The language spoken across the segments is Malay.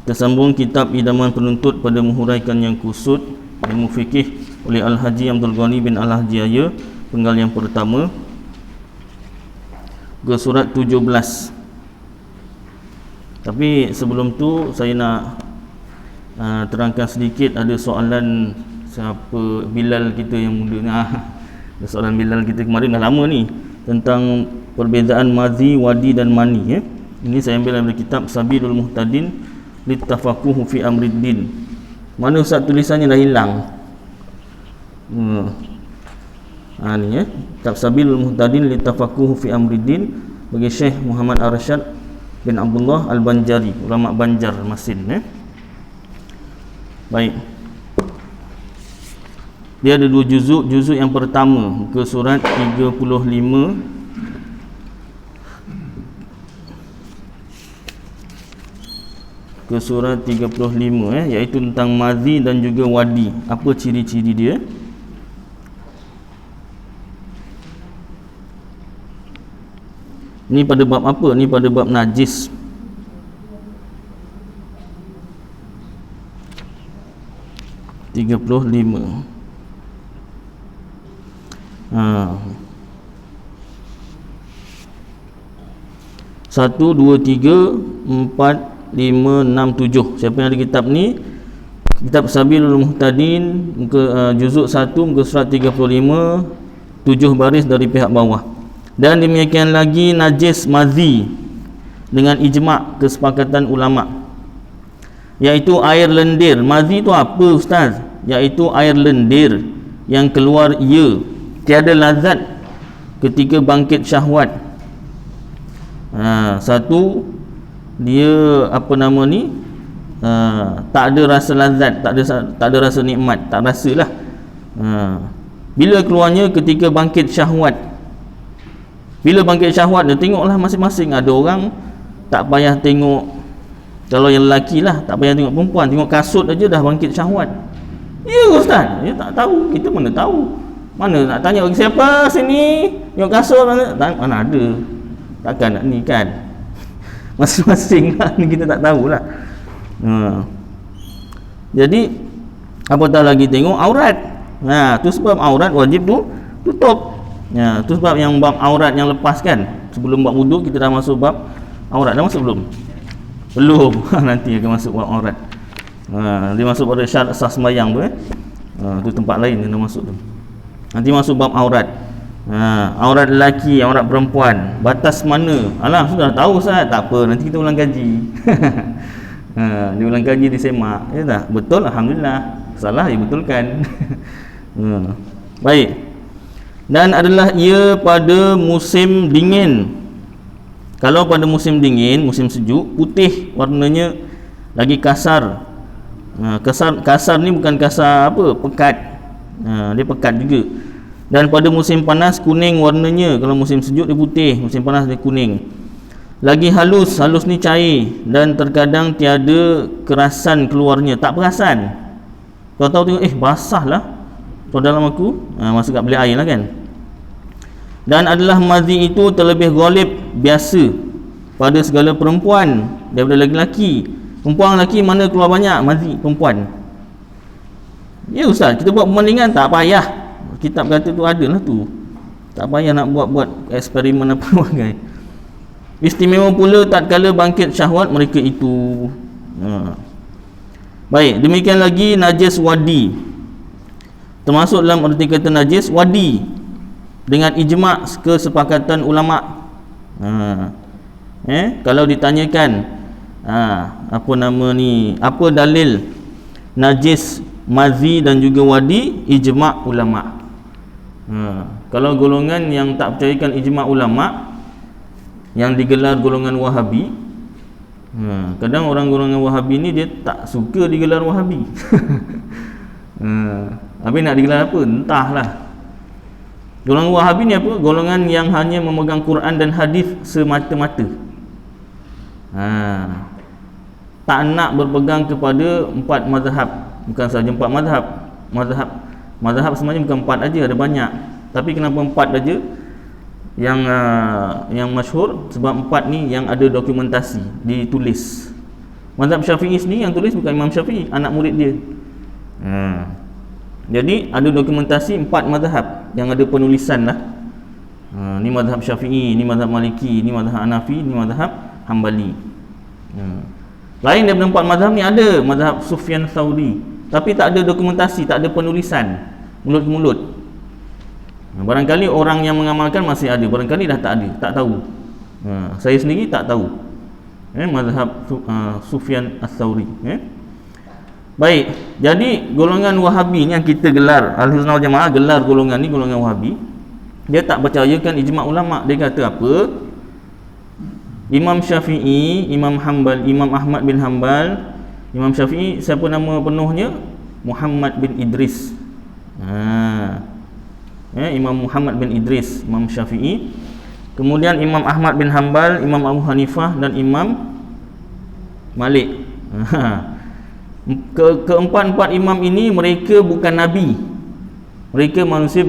Tersambung kitab Idaman Penuntut pada menghuraikan yang kusut ilmu fikih oleh Al-Haji Abdul Ghani bin Al-Haji Aya, penggal yang pertama, ke surat 17. Tapi sebelum tu saya nak terangkan sedikit. Ada soalan siapa Bilal kita yang muda ni. Ada soalan Bilal kita kemarin, dah lama ni, tentang perbezaan madhi, wadi dan mani. Ini saya ambil dari kitab Sabilul Muhtadin Littafaquhu fi Amriddin. Mana ustaz tulisannya dah hilang? Ni kitab Sabilul Muhtadin Littafaquhu fi Amriddin bagi Syekh Muhammad Arsyad bin Abdullah Al-Banjari, ulama Banjar Masin. Baik. Dia ada dua juzuk. Juzuk yang pertama muka surat 35 ke surat 35, iaitu tentang madhi dan juga wadi. Apa ciri-ciri dia? Ni pada bab apa? Ni pada bab najis. Satu, dua, tiga, 4, 5, 6, 7. Siapa yang ada kitab ni? Kitab Sabilul Muhtadin muka juzuk 1 muka surat 35, 7 baris dari pihak bawah. Dan demikian lagi najis madhi dengan ijma' kesepakatan ulama, iaitu air lendir. Madhi tu apa ustaz? Iaitu air lendir yang keluar tiada lazat ketika bangkit syahwat. Satu, dia apa nama ni, tak ada rasa lazat, tak ada rasa nikmat, tak rasalah. Bila keluarnya? Ketika bangkit syahwat. Bila bangkit syahwat, dia tengoklah masing-masing. Ada orang tak payah tengok, kalau yang lelaki lah, tak payah tengok perempuan, tengok kasut aja dah bangkit syahwat. Ya ustaz, dia tak tahu, kita mana tahu. Mana nak tanya siapa sini tengok kasut, mana ada. Takkan nak ni kan, masing-masing lah, ni kita tak tahulah. Jadi apatah lagi tengok aurat. Tu sebab aurat wajib tu tutup. Tu sebab yang bab aurat yang lepas kan, sebelum bab wuduk kita dah masuk bab aurat. Dah masuk belum? Belum. Nanti akan masuk bab aurat. Dia masuk pada syarat sah sembahyang tu. Tu tempat lain yang dah masuk tu. Nanti masuk bab aurat. Aurat lelaki, aurat perempuan, batas mana? Alah, sudah tahu Ustaz. Tak apa, nanti kita ulang kaji. Dia ulang kaji di semak. Ya tak? Betul, alhamdulillah. Salah ya betulkan. Baik. Dan adalah ia pada musim dingin. Kalau pada musim dingin, musim sejuk, putih warnanya, lagi kasar. Kasar ni bukan kasar apa, pekat. Dia pekat juga. Dan pada musim panas kuning warnanya. Kalau musim sejuk dia putih, musim panas dia kuning. Lagi halus ni cair, dan terkadang tiada kerasan keluarnya, tak perasan. Kau tahu tengok, basah lah kau dalam aku, masuk kat bilik air lah kan. Dan adalah madhi itu terlebih ghalib, biasa pada segala perempuan daripada lelaki. Perempuan lelaki mana keluar banyak madhi perempuan. Ya ustaz, kita buat perbandingan, tak payah. Kitab kata tu adalah tu, tak payah nak buat eksperimen apa bagai. Istimewa pula tatkala bangkit syahwat mereka itu. Baik, demikian lagi najis wadi. Termasuk dalam arti kata najis wadi dengan ijma' kesepakatan ulama. Kalau ditanyakan apa nama ni, apa dalil najis madhi dan juga wadi, ijma' ulama. Kalau golongan yang tak percayakan ijma' ulama, yang digelar golongan Wahabi, kadang orang golongan Wahabi ni dia tak suka digelar Wahabi. Habis nak digelar apa? Entahlah. Golongan Wahabi ni apa? Golongan yang hanya memegang Quran dan hadis semata-mata. Tak nak berpegang kepada 4 mazhab. Bukan sahaja 4 mazhab. Mazhab sebenarnya bukan 4 aja, ada banyak. Tapi kenapa 4 aja yang masyhur? Sebab 4 ni yang ada dokumentasi, ditulis. Mazhab Syafi'i sendiri yang tulis bukan Imam Syafi'i, anak murid dia. Jadi ada dokumentasi 4 mazhab yang ada penulisan lah. Ni mazhab Syafi'i, ni mazhab Maliki, ni mazhab Hanafi, ni mazhab Hambali. Lain daripada 4 mazhab ni ada mazhab Sufyan Tsauri, tapi tak ada dokumentasi, tak ada penulisan, mulut ke mulut. Barangkali orang yang mengamalkan masih ada, barangkali dah tak ada, tak tahu. Saya sendiri tak tahu mazhab Sufyan Ats-Tsauri. Baik, jadi golongan Wahabi ni yang kita gelar, Ahlussunnah Wal Jamaah gelar golongan ni golongan Wahabi. Dia tak percayakan ijma' ulama'. Dia kata apa? Imam Syafi'i, Imam Ahmad bin Hanbal. Imam Syafi'i, siapa nama penuhnya? Muhammad bin Idris. Imam Muhammad bin Idris, Imam Syafi'i. Kemudian Imam Ahmad bin Hanbal, Imam Abu Hanifah dan Imam Malik. Keempat-empat imam ini mereka bukan nabi. Mereka manusia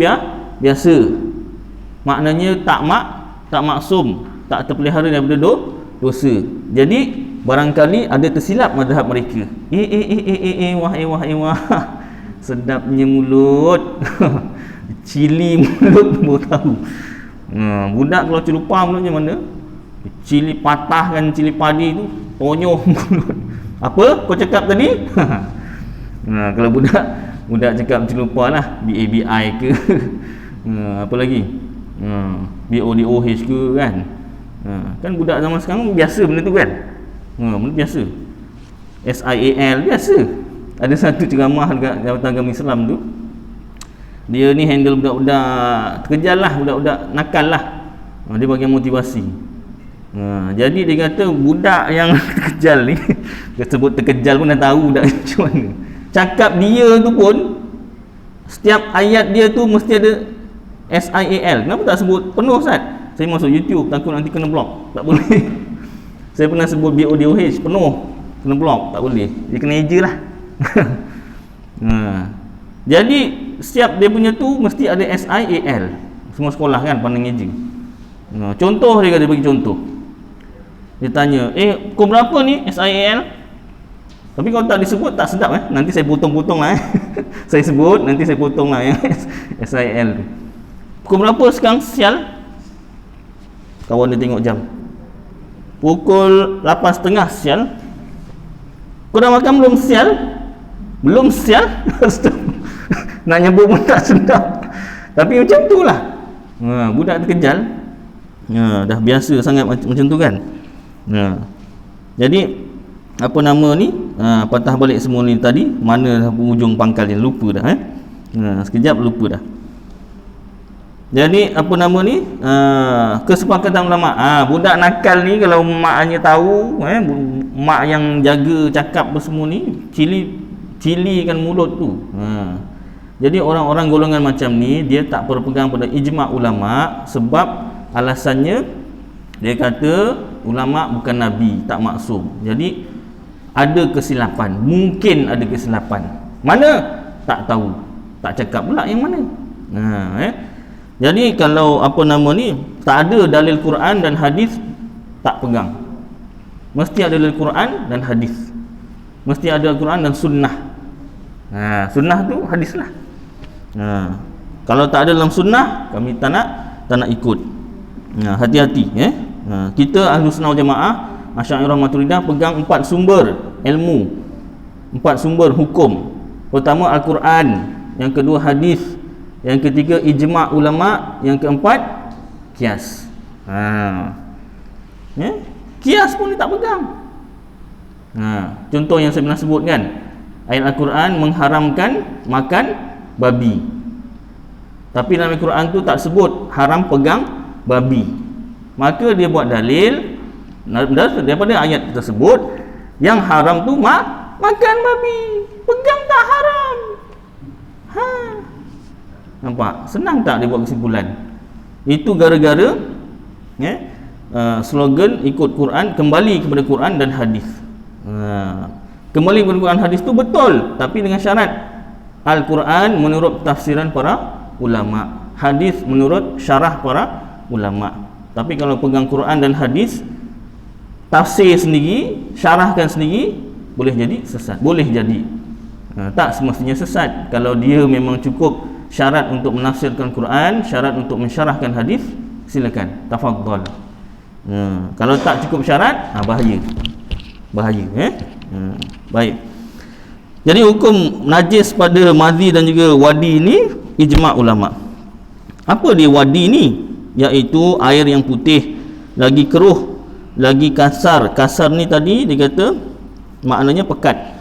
biasa. Maknanya tak maksum, tak terpelihara daripada dosa. Jadi barangkali ada tersilap mazhab mereka. Wah. Sedapnya mulut. Cili mulut baru tahu. Budak kalau celupa mulutnya mana? Cili patahkan cili padi tu, tonyoh mulut. Apa kau cakap tadi? Kalau budak cakap celupa lah, BABI ke apa lagi? BODOH ke kan? Kan budak zaman sekarang biasa benda tu kan? Benda biasa. SIAL biasa. Ada satu ceramah dekat Jabatan Agama Islam tu, dia ni handle budak-budak terkejal lah, budak-budak nakal lah. Dia bagi motivasi. Jadi dia kata budak yang terkejal ni, dia sebut terkejal pun dah tahu budak macam mana. Cakap dia tu pun, setiap ayat dia tu mesti ada SIAL. Kenapa tak sebut penuh Ustaz? Saya masuk YouTube, takut nanti kena block. Tak boleh. Saya pernah sebut BODOH penuh, kena block. Tak boleh. Dia kena eja lah. Jadi setiap dia punya tu mesti ada SIAL. Semua sekolah kan pandang eja. Contoh dia kata, bagi contoh. Dia tanya, pukul berapa ni SIAL? Tapi kalau tak disebut tak sedap nanti saya potong-potong lah saya sebut, nanti saya potong lah SIAL tu. Pukul berapa sekarang sial? Kawan dia tengok jam. Pukul 8.30 sial. Kau dah makan belum sial? Belum sial? Nak nyebut pun tak sedap. Tapi macam tu lah. Budak terkejal. Dah biasa sangat macam tu kan. Jadi apa nama ni, patah balik semua ni tadi, mana ujung pangkalnya, lupa dah sekejap lupa dah. Jadi apa nama ni, kesepakatan ulama, budak nakal ni kalau maknya tahu, mak yang jaga cakap semua ni, cilikan mulut tu. Jadi orang-orang golongan macam ni dia tak berpegang pada ijma' ulama, sebab alasannya dia kata ulama bukan nabi, tak maksum. Jadi ada kesilapan, mungkin ada kesilapan. Mana? Tak tahu. Tak cakap pula yang mana. Jadi kalau apa nama ni, tak ada dalil Quran dan hadis, tak pegang. Mesti ada dalil Quran dan hadis. Mesti ada Quran dan sunnah. Sunnah tu hadis lah. Kalau tak ada dalam sunnah, kami tak nak ikut. Hati-hati kita Ahlussunnah Wal Jamaah, Asy'ariyah Maturidah pegang 4 sumber ilmu, 4 sumber hukum. Pertama Al-Quran, yang kedua hadis, yang ketiga ijma' ulama, yang keempat qiyas. Qiyas pun dia tak pegang. Contoh yang saya pernah sebut kan, ayat Al-Quran mengharamkan makan babi, tapi dalam Al-Quran tu tak sebut haram pegang babi. Maka dia buat dalil daripada ayat tersebut, yang haram tu makan babi, pegang tak haram. Nampak? Senang tak dia buat kesimpulan? Itu gara-gara slogan ikut Quran, kembali kepada Quran dan hadis. Kembali kepada Quran hadis tu betul, tapi dengan syarat Al-Quran menurut tafsiran para ulama, hadis menurut syarah para ulama. Tapi kalau pegang Quran dan hadis, tafsir sendiri, syarahkan sendiri, boleh jadi sesat. Boleh jadi. Tak semestinya sesat. Kalau dia memang cukup syarat untuk menafsirkan Quran, syarat untuk mensyarahkan hadis, silakan, tafadhal. Kalau tak cukup syarat, bahaya. Baik. Jadi hukum najis pada madhi dan juga wadi ni ijma' ulama. Apa dia wadi ni? Iaitu air yang putih, lagi keruh, lagi kasar. Kasar ni tadi dia kata maknanya pekat.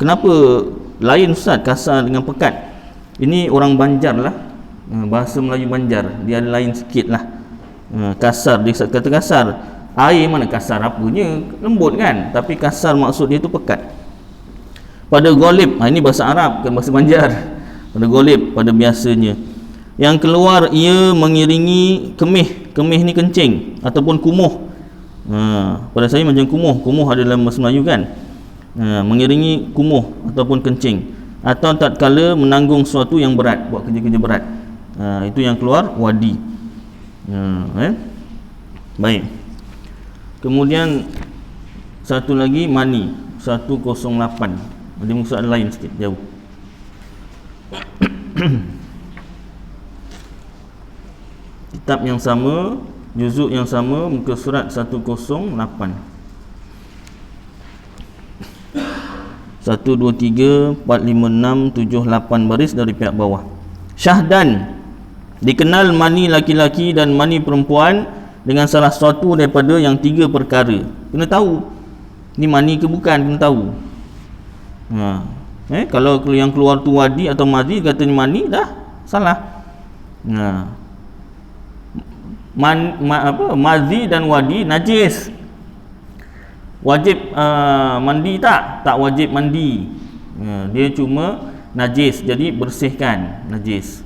Kenapa lain Ustaz kasar dengan pekat? Ini orang Banjar lah, bahasa Melayu Banjar, dia ada lain sikit lah. Kasar, dia kata kasar. Air mana kasar apanya, lembut kan, tapi kasar maksud dia tu pekat. Pada ghalib, ini bahasa Arab, bukan bahasa Banjar. Pada ghalib, pada biasanya, yang keluar ia mengiringi kemih. Kemih ni kencing ataupun kumuh. Pada saya macam kumuh. Kumuh ada dalam bahasa Melayu kan. Mengiringi kumuh ataupun kencing, atau tatkala menanggung sesuatu yang berat, buat kerja-kerja berat. Itu yang keluar wadi. Baik. Kemudian satu lagi mani 108. Ada muka surat lain sikit jauh. Kitab yang sama, juzuk yang sama, muka surat 108. 1, 2, 3, 4, 5, 6, 7, 8 baris dari pihak bawah. Syahdan, dikenal mani laki-laki dan mani perempuan dengan salah satu daripada yang 3 perkara. Kena tahu ni mani ke bukan, kena tahu. Kalau yang keluar tu wadi atau madhi, kata ni mani, dah salah. Madhi dan wadi najis. Wajib mandi tak? Tak wajib mandi. Dia cuma najis, jadi bersihkan najis.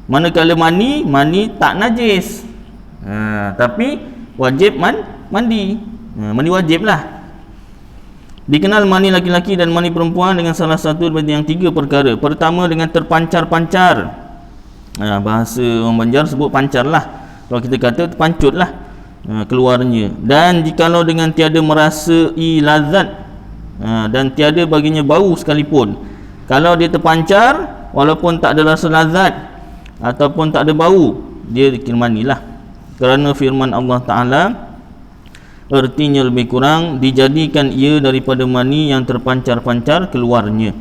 Manakala mani tak najis, tapi wajib mandi. Mandi wajib lah. Dikenal mani laki-laki dan mani perempuan dengan salah satu daripada yang 3 perkara. Pertama, dengan terpancar-pancar. Bahasa orang Banjar sebut pancar lah. Kalau kita kata terpancut lah keluarnya. Dan jikalau dengan tiada merasai lazat, dan tiada baginya bau sekalipun. Kalau dia terpancar walaupun tak ada rasa lazat ataupun tak ada bau, dia dikira mani lah. Kerana firman Allah Ta'ala, artinya lebih kurang dijadikan ia daripada mani yang terpancar-pancar keluarnya.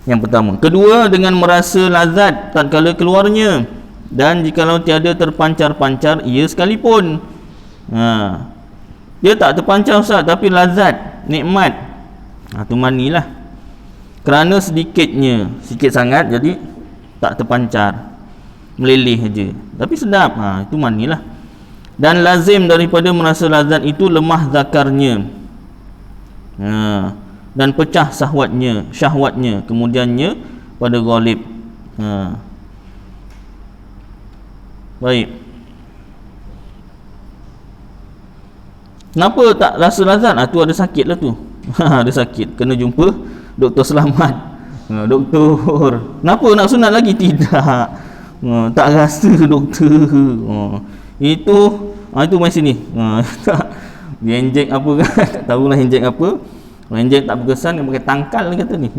Yang pertama. Kedua, dengan merasa lazat tatkala keluarnya, dan jikalau tiada terpancar-pancar ia sekalipun. Dia tak terpancar Ustaz, tapi lazat, nikmat, tu mani lah. Kerana sedikitnya, sikit sangat, jadi tak terpancar, meleleh aja, tapi sedap, itu mani lah. Dan lazim daripada merasa lazat itu lemah zakarnya, dan pecah syahwatnya kemudiannya pada ghalib. Baik. Kenapa tak rasa lazat? Tu ada sakit lah tu. Ada sakit, kena jumpa Doktor Selamat. Doktor, kenapa nak sunat lagi? Tidak, tak rasa doktor. Itu main sini. Dia injek apa kan? Tak tahulah injek apa. Injek tak berkesan, dia pakai tangkal ni kata ni.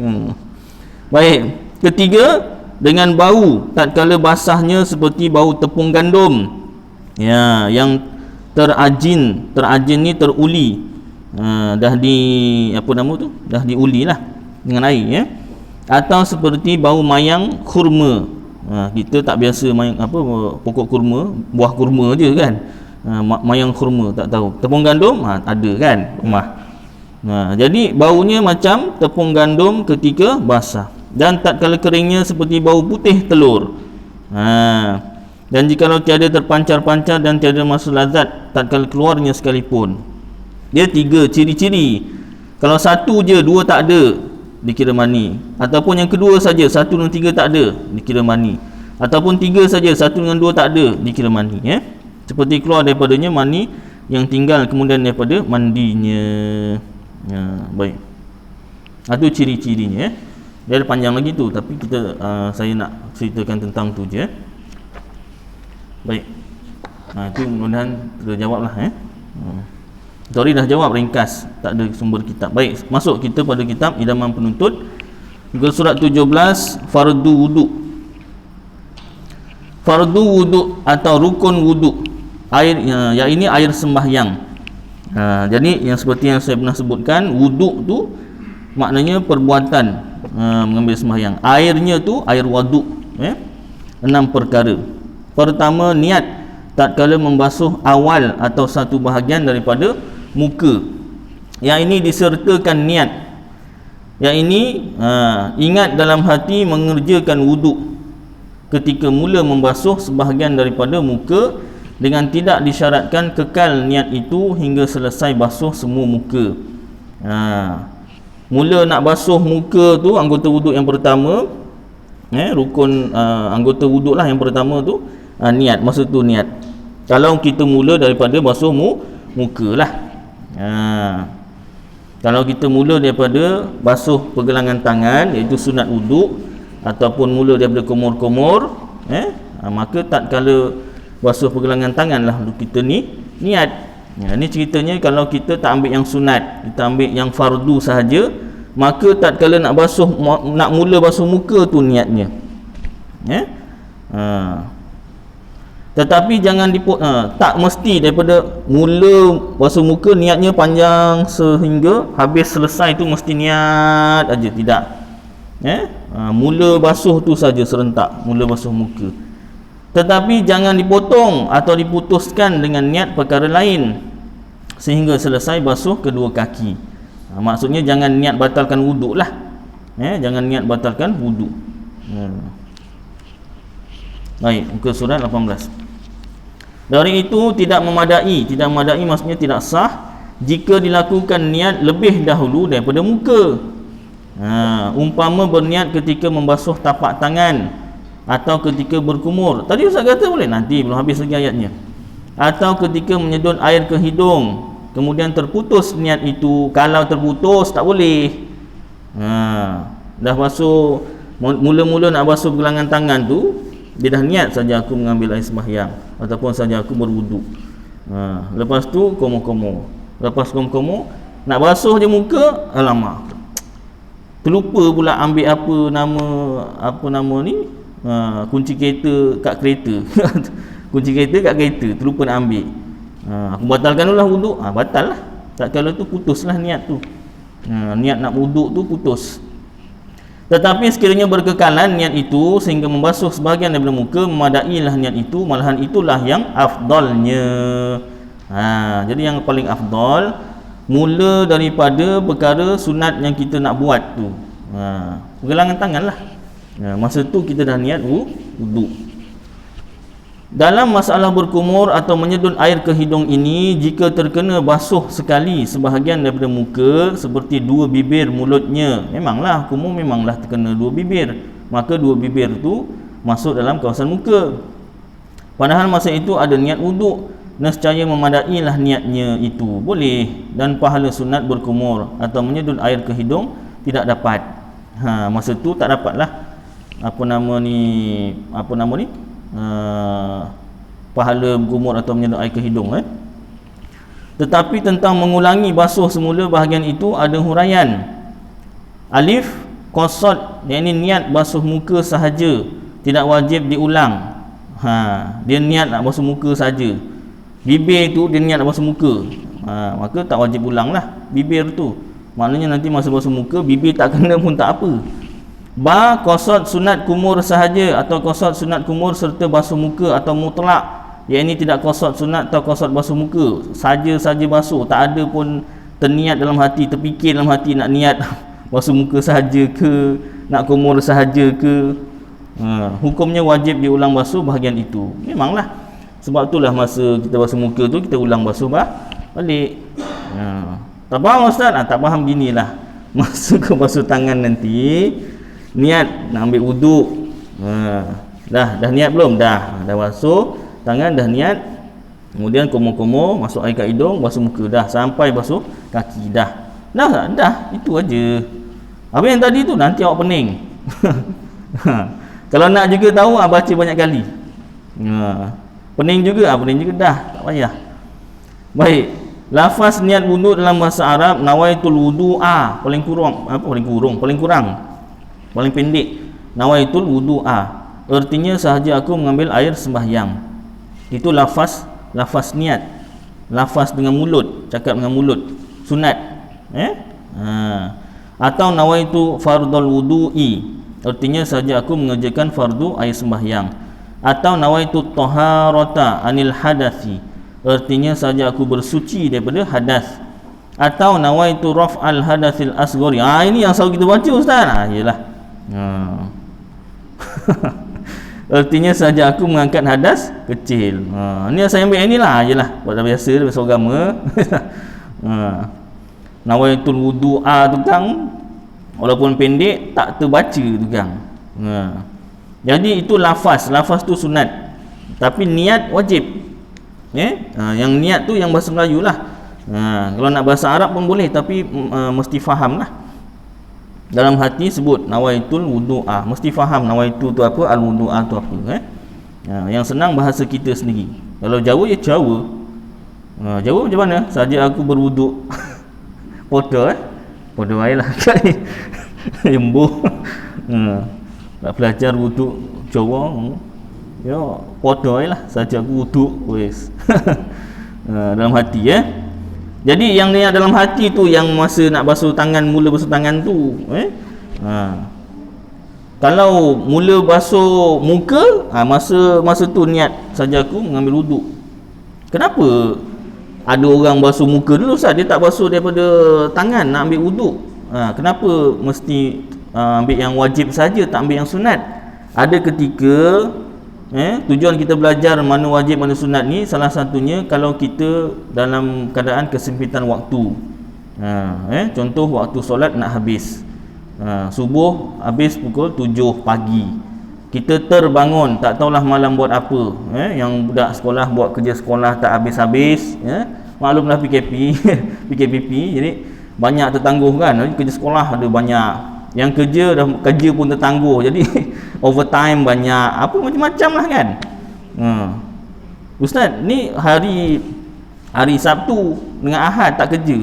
Baik. Ketiga, dengan bau tatkala basahnya seperti bau tepung gandum. Yang terajin ni teruli. Dah diuli lah dengan air, Atau seperti bau mayang kurma. Kita tak biasa pokok kurma, buah kurma je kan. Mayang kurma tak tahu. Tepung gandum ada kan rumah. Jadi baunya macam tepung gandum ketika basah. Dan tatkala keringnya seperti bau putih telur. Dan jikalau tiada terpancar-pancar dan tiada masa lazat tatkala keluarnya sekalipun. Dia 3 ciri-ciri. Kalau satu je, 2 tak ada, dikira mani. Ataupun yang kedua saja, 1 dan 3 tak ada, dikira mani. Ataupun 3 saja, 1 dengan 2 tak ada, dikira mani. Seperti keluar daripadanya mani yang tinggal kemudian daripada mandinya. Baik. Itu ciri-cirinya. Dia ada panjang lagi tu, tapi saya nak ceritakan tentang tu je. Baik. Itu mudah-mudahan terjawab lah. Tori dah jawab ringkas, tak ada sumber kitab. Baik, masuk kita pada kitab Idaman Penuntut. Muka surat 17, fardu wuduk. Fardu wuduk atau rukun wuduk, air, yang ini air sembahyang. Jadi yang seperti yang saya pernah sebutkan, wuduk tu maknanya perbuatan mengambil sembahyang. Airnya tu air waduk, 6 perkara. Pertama, niat tatkala membasuh awal atau satu bahagian daripada muka. Yang ini disertakan niat. Yang ini ingat dalam hati mengerjakan wuduk ketika mula membasuh sebahagian daripada muka, dengan tidak disyaratkan kekal niat itu hingga selesai basuh semua muka. Mula nak basuh muka tu, anggota wuduk yang pertama, rukun anggota wuduk lah yang pertama tu, niat. Maksud tu niat. Kalau kita mula daripada basuh muka lah. Kalau kita mula daripada basuh pergelangan tangan, iaitu sunat wuduk, ataupun mula daripada komor-komor, maka tak kala basuh pergelangan tangan lah kita ni niat. Ini ceritanya kalau kita tak ambil yang sunat, kita ambil yang fardu sahaja, maka tak kala nak basuh, nak mula basuh muka tu niatnya. Tetapi jangan tak mesti daripada mula basuh muka niatnya panjang sehingga habis selesai tu mesti niat aja, tidak. Mula basuh tu saja serentak, mula basuh muka. Tetapi jangan dipotong atau diputuskan dengan niat perkara lain sehingga selesai basuh kedua kaki. Maksudnya jangan niat batalkan wuduk lah. Jangan niat batalkan wuduk. Baik, muka surat 18. Dari itu tidak memadai. Tidak memadai maksudnya tidak sah jika dilakukan niat lebih dahulu daripada muka. Umpama berniat ketika membasuh tapak tangan atau ketika berkumur. Tadi Ustaz kata boleh, nanti belum habis lagi ayatnya. Atau ketika menyedut air ke hidung, kemudian terputus niat itu. Kalau terputus tak boleh. Dah basuh, mula-mula nak basuh pergelangan tangan tu, dia dah niat saja aku mengambil air sembahyang ataupun saja aku berwuduk. Lepas tu komo-komo. Lepas komo-komo nak basuh je muka, alamak, terlupa pula ambil apa nama ni, kunci kereta kat kereta. Kunci kereta kat kereta, terlupa nak ambil. Aku batalkan dulu lah wuduk. Batal lah. Tak kala tu putuslah niat tu. Niat nak wuduk tu putus. Tetapi sekiranya berkekalan niat itu sehingga membasuh sebahagian daripada muka, memadailah niat itu, malahan itulah yang afdalnya. Jadi yang paling afdal mula daripada perkara sunat yang kita nak buat tu. Pergelangan tangan lah. Masa tu kita dah niat wuduk. Dalam masalah berkumur atau menyedut air ke hidung ini, jika terkena basuh sekali sebahagian daripada muka seperti dua bibir mulutnya, memanglah kumur memanglah terkena dua bibir, maka dua bibir tu masuk dalam kawasan muka. Padahal masa itu ada niat wuduk, nescaya memadailah niatnya itu, boleh. Dan pahala sunat berkumur atau menyedut air ke hidung tidak dapat. Masa tu tak dapatlah pahala berkumur atau menyedut air ke hidung. Tetapi tentang mengulangi basuh semula bahagian itu ada huraian. Alif, qasad, yakni niat basuh muka sahaja, tidak wajib diulang. Dia niat nak basuh muka saja. Bibir tu dia niat nak basuh muka, maka tak wajib ulang lah bibir tu. Maknanya nanti masa basuh muka bibir tak kena pun tak apa. Ba, qasad sunat kumur sahaja atau qasad sunat kumur serta basuh muka atau mutlak, yang ini tidak qasad sunat atau qasad basuh muka, saja-saja basuh, tak ada pun terniat dalam hati, terfikir dalam hati nak niat basuh muka sahaja ke, nak kumur sahaja ke. Hukumnya wajib diulang basuh bahagian itu. Memanglah, sebab itulah masa kita basuh muka tu kita ulang basuh balik. Tak faham Ustaz? Tak faham, ginilah. Masa kau basuh tangan nanti, niat nak ambil wuduk, dah niat belum? Dah basuh tangan, dah niat, kemudian komo-komo masuk air kat hidung, basuh muka, dah sampai basuh kaki, dah itu aja. Apa yang tadi tu nanti awak pening. Kalau nak juga tahu, baca banyak kali. Pening juga dah, tak payah. Baik, Lafaz niat wudu dalam bahasa Arab nawaitul wudu'a, paling pendek, nawaitul wudu'a, artinya sahaja aku mengambil air sembahyang. Itu lafaz niat, lafaz dengan mulut, cakap dengan mulut, sunat. Atau nawaitu fardul wudu'i, artinya sahaja aku mengerjakan fardu air sembahyang. Atau nawaitu taharata anil hadathi, artinya sahaja aku bersuci daripada hadas. Atau nawaitu raf'al hadathil asghari, ini yang selalu kita baca ustaz. Iyalah. Artinya sahaja aku mengangkat hadas kecil. Ni saya ambil inilah, iyalah pada biasa bahasa agama. Nawaitul wudu'a tu kan, walaupun pendek tak terbaca tu kan. Jadi itu lafaz tu sunat, tapi niat wajib. Yang niat tu yang bahasa Melayu lah. Kalau nak bahasa Arab pun boleh, tapi mesti faham lah. Dalam hati sebut nawaitul wudu'a, mesti faham nawaitu tu apa, al wudu'a tu apa. Yang senang bahasa kita sendiri. Kalau Jawa ya Jawa. Jawa macam mana? Saja aku berwuduk. Podo podo airlah kali. Embuh. Nak belajar wuduk Jawa, ya podo airlah, saja aku wuduk wis. Dalam hati Jadi yang niat dalam hati tu, yang masa nak basuh tangan, mula basuh tangan tu, kalau mula basuh muka, masa tu niat saja aku mengambil wuduk. Kenapa ada orang basuh muka dulu Ustaz, dia tak basuh daripada tangan nak ambil wuduk? Kenapa mesti ambil yang wajib saja, tak ambil yang sunat? Ada ketika tujuan kita belajar mana wajib mana sunat ni, salah satunya kalau kita dalam keadaan kesempitan waktu. Contoh waktu solat nak habis, subuh habis pukul 7 pagi, kita terbangun, tak tahulah malam buat apa. Yang budak sekolah buat kerja sekolah tak habis-habis, maklumlah PKP, jadi banyak tertangguh kan. Kerja sekolah ada banyak, yang kerja pun tertangguh, jadi overtime banyak, apa macam-macam lah kan. Ustaz, ni hari Sabtu dengan Ahad tak kerja,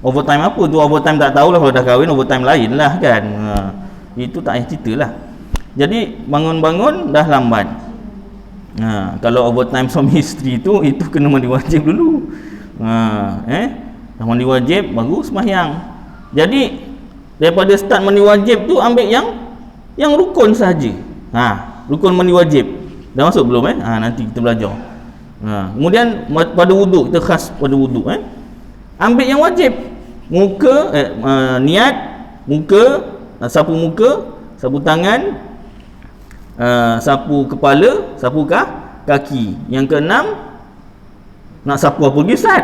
overtime apa tu? Overtime tak tahulah, kalau dah kahwin overtime lain lah kan. Itu tak payah cerita lah. Jadi bangun-bangun dah lambat. Kalau overtime suami isteri tu, itu kena mandi wajib dulu. Dah mandi wajib baru sembahyang. Jadi daripada start mandi wajib tu ambil yang rukun sahaja. Rukun mandi wajib dah masuk belum? Nanti kita belajar. Kemudian pada wuduk, kita khas pada wuduk, ambil yang wajib. Muka, niat muka, sapu muka, sapu tangan, sapu kepala, sapu kaki. Yang keenam, nak sapu apa lagi Ustaz?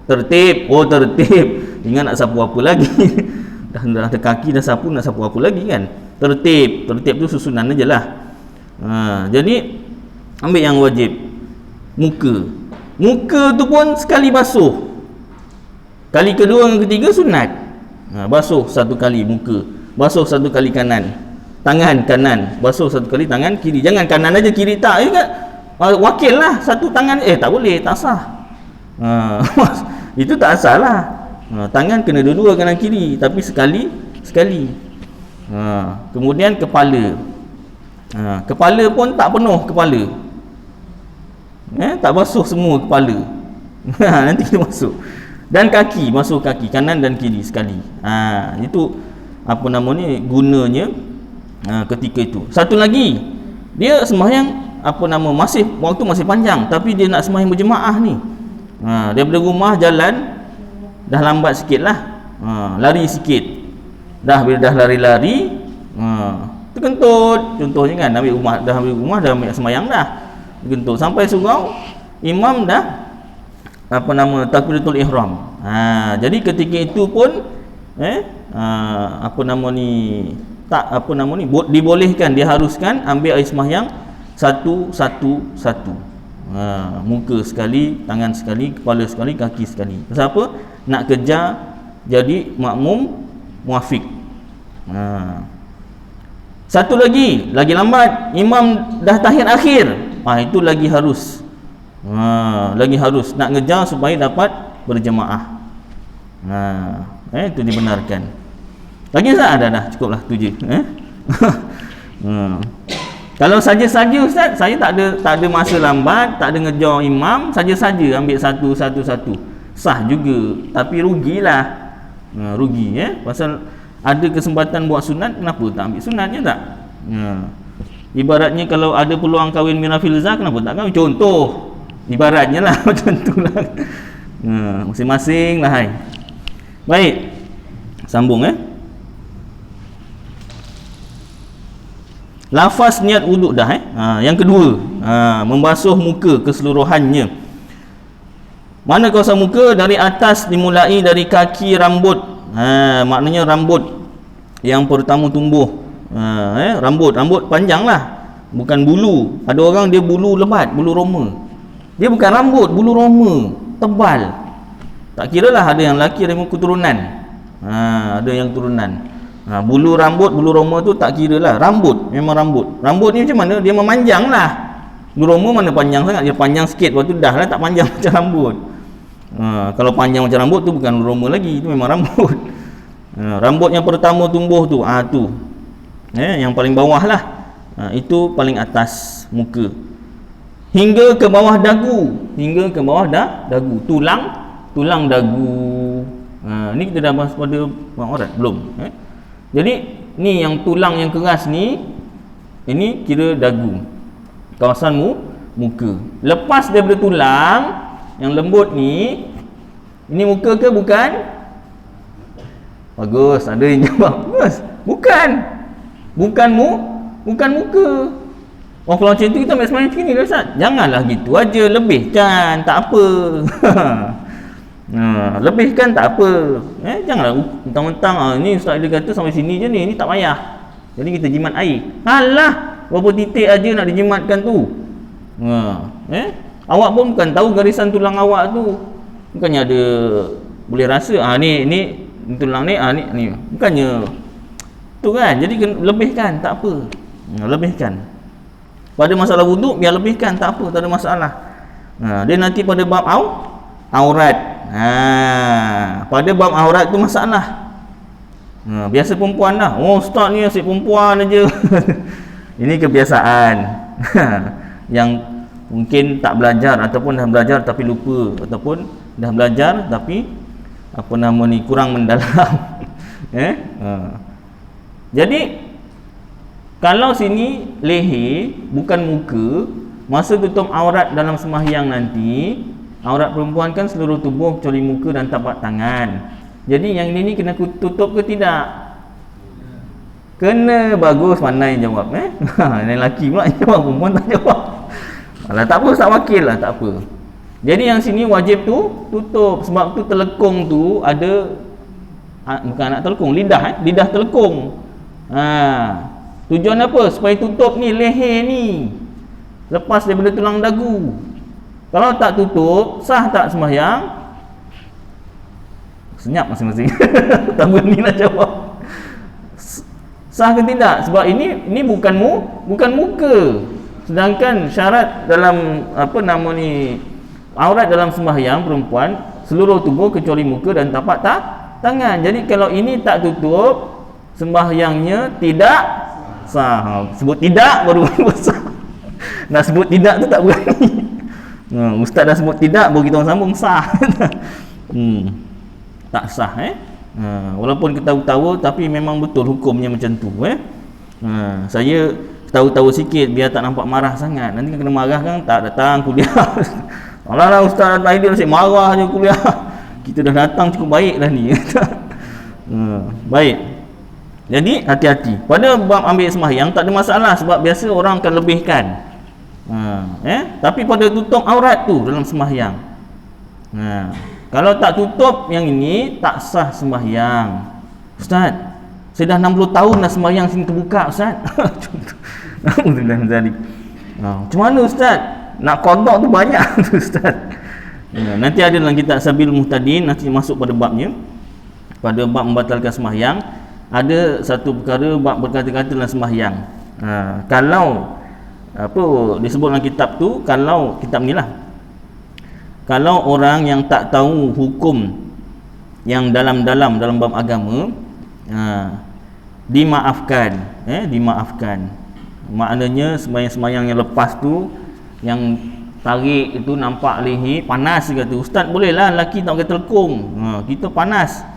Tertib. Tertib. Ingat nak sapu apa lagi? dah ada kaki, dah sapu, nak sapu apa lagi kan? Tertib tu susunan aja lah. Jadi ambil yang wajib. Muka tu pun sekali basuh, kali kedua dan ketiga sunat. Basuh satu kali muka, basuh satu kali kanan, tangan kanan, basuh satu kali tangan kiri. Jangan kanan aja, kiri tak. Wakil lah satu tangan. Tak boleh, tak sah. Itu tak sah lah. Tangan kena dua-dua kanan kiri, tapi sekali. Kemudian kepala. Kepala pun tak penuh kepala. Tak basuh semua kepala. Nanti kita masuk. Dan kaki, basuh kaki kanan dan kiri sekali. Itu apa nama ni gunanya ketika itu. Satu lagi, dia sembahyang waktu masih panjang, tapi dia nak sembahyang berjemaah ni. Daripada rumah jalan dah lambat sikit lah, lari sikit. Bila dah lari-lari, terkentut contohnya kan, dah ambil rumah dah ambil sembahyang dah, terkentut sampai surau, imam dah takbiratul ihram. Jadi ketika itu pun dibolehkan, diharuskan ambil air sembahyang satu. Muka sekali, tangan sekali, kepala sekali, kaki sekali. Kenapa? Nak kejar jadi makmum muafiq. Satu lagi lambat, imam dah tahiyat akhir. Itu lagi harus. Lagi harus nak ngejar supaya dapat berjemaah. Itu dibenarkan. Lagi tak ada dah, cukuplah tu je. Kalau saja-saja ustaz, saya tak ada masa lambat, tak ada ngejar imam, saja-saja ambil satu, sah juga, tapi rugilah. Rugi pasal ada kesempatan buat sunat, kenapa tak ambil sunatnya tak? Ibaratnya kalau ada peluang kahwin Mira Filzah, kenapa tak kahwin? Contoh ibaratnya lah macam itulah. Masing-masing lah. Hai. Baik, sambung lafaz niat wuduk dah. Yang kedua, membasuh muka keseluruhannya. Mana kawasan muka? Dari atas dimulai dari kaki rambut. Maknanya rambut yang pertama tumbuh. Rambut panjang lah, bukan bulu. Ada orang dia bulu lebat, bulu roma. Dia bukan rambut, bulu roma tebal. Tak kira lah, ada yang lelaki ada keturunan. Ada yang turunan. Bulu rambut, bulu roma tu tak kira lah. Rambut, memang rambut. Rambut ni macam mana? Dia memanjang lah. Bulu roma mana panjang sangat? Dia panjang sikit, lepas tu dah lah, tak panjang macam rambut. Kalau panjang macam rambut tu bukan bulu roma lagi, itu memang rambut. Rambut yang pertama tumbuh tu, tu yang paling bawah lah. Itu paling atas muka. Hingga ke bawah dagu. Hingga ke bawah dagu. Tulang dagu. Ni kita dah bahas pada aurat belum? Jadi ni yang tulang yang keras ni, ini kira dagu, kawasan muka. Lepas daripada tulang yang lembut ni, ini muka ke bukan? Bagus, ada yang jawab. Bagus. Bukan muka. Oh, kalau macam tu kita ambil semayang macam ni lah Ustaz. Janganlah gitu aja, lebihkan, tak apa. Lebihkan tak apa. Janganlah mentang-mentang ni Ustaz dia kata sampai sini je ni tak payah. Jadi kita jimat air. Alah, berapa titik aja nak dijimatkan tu. Awak pun bukan tahu garisan tulang awak tu. Bukannya ada boleh rasa ni tulang ni ni. Bukannya tu kan. Jadi lebihkan tak apa. Lebihkan. Pada masalah wuduk biar lebihkan tak apa, tak ada masalah. Dia nanti pada bab aurat. Pada bab aurat tu masalah. Biasa perempuan lah. Oh, ustaz ni asyik perempuan aja. Ini kebiasaan. Yang mungkin tak belajar ataupun dah belajar tapi lupa, ataupun dah belajar tapi kurang mendalam. Jadi kalau sini leher bukan muka, masa tutup aurat dalam sembahyang nanti, aurat perempuan kan seluruh tubuh kecuali muka dan tapak tangan. Jadi yang ini kena tutup ke tidak? Kena. Bagus, mana yang jawab? Yang lelaki pula yang jawab, perempuan tak jawab. Alah, tak apa, tak wakil lah, tak apa. Jadi yang sini wajib tu tutup. Sebab tu telekung tu ada, bukan anak telekung, lidah telekung. Tujuan apa? Supaya tutup ni leher ni, lepas daripada tulang dagu. Kalau tak tutup, sah tak sembahyang? Senyap masing-masing. Tak berani nak jawab. Sah ke tidak? Sebab ini bukan muka. Sedangkan syarat dalam aurat dalam sembahyang perempuan seluruh tubuh kecuali muka dan tapak tangan. Jadi kalau ini tak tutup, sembahyangnya tidak sah. Sebut tidak baru sah. Nak sebut tidak tu tak berani. Ustaz dah sebut tidak, baru kita orang sambung sah. Tak sah. Walaupun ketawa-tawa tapi memang betul hukumnya macam tu. Saya ketawa-tawa sikit biar tak nampak marah sangat. Nanti kena marah kan, tak datang kuliah. Alah Ustaz Aidil asyik marah je kuliah. Kita dah datang cukup baik dah ni. Baik. Jadi hati-hati. Pada bab ambil sembahyang tak ada masalah sebab biasa orang akan lebihkan. Tapi pada tutup aurat tu dalam sembahyang. Kalau tak tutup yang ini tak sah sembahyang. Ustaz, saya dah 60 tahun dah sembahyang sini terbuka Ustaz. Macam mana Ustaz? Nak qada tu banyak tu Ustaz. Nanti ada dalam kitab Sabil Muhtadin, nanti masuk pada babnya. Pada bab membatalkan sembahyang, ada satu perkara bab berkata-kata dalam sembahyang. Kalau disebut dalam kitab tu, kalau kitab ni lah, kalau orang yang tak tahu hukum yang dalam-dalam dalam bab agama, dimaafkan, dimaafkan. Maknanya sembahyang-sembahyang yang lepas tu, yang tarik itu nampak leher panas, kata ustaz bolehlah lelaki tak pakai telekung, kita panas.